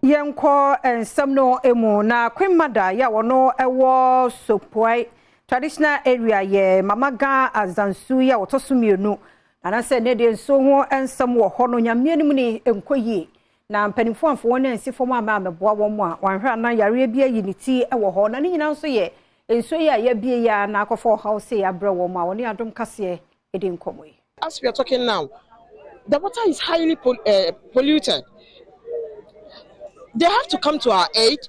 Yenko and Samno Emo na Queen Mother ya wono ewo Sokpoe traditional area ye mamaga azansu ya wotosumienu na se ne de nso ho ensam wo ho no nyame anim ni enkoyi na mpanimfo amfo won ensifo ma ameboa wo mo a wanhwe na yare bia yiniti ewo ho na nyina nso ye enso ya bia ya na akofo house ya bre wo mo a woni Adom Kasee edi nkomo. As we are talking now, the water is highly polluted. They have to come to our aid.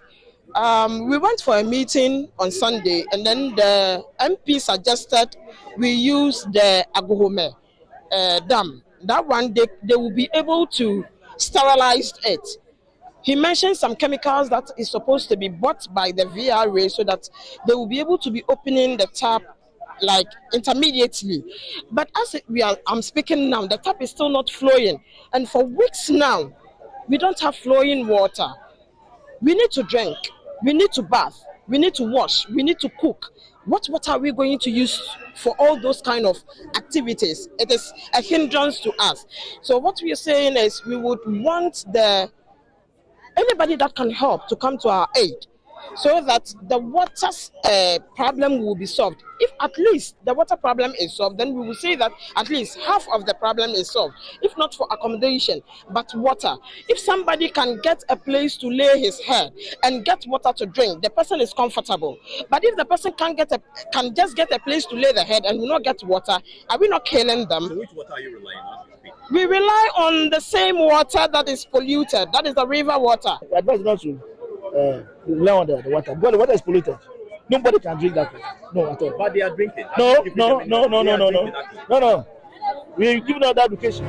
We went for a meeting on Sunday, and then the MP suggested we use the AKOSOMBO dam. That one, they will be able to sterilize it. He mentioned some chemicals that is supposed to be bought by the VRA so that they will be able to be opening the tap like intermediately. But as I'm speaking now, the tap is still not flowing, and for weeks now, we don't have flowing water. We need to drink, we need to bath, we need to wash, we need to cook. What water are we going to use for all those kind of activities? It is a hindrance to us. So what we are saying is we would want anybody that can help to come to our aid so that the water problem will be solved. If at least the water problem is solved, then we will say that at least half of the problem is solved. If not for accommodation, but water. If somebody can get a place to lay his head and get water to drink, the person is comfortable. But if the person can just get a place to lay the head and will not get water, are we not killing them? So which water are you relying on? We rely on the same water that is polluted. That is the river water. The advice not to rely on the water. Because the water is polluted. Nobody can drink that water. No, at all. But they are drinking. No. We give them that education.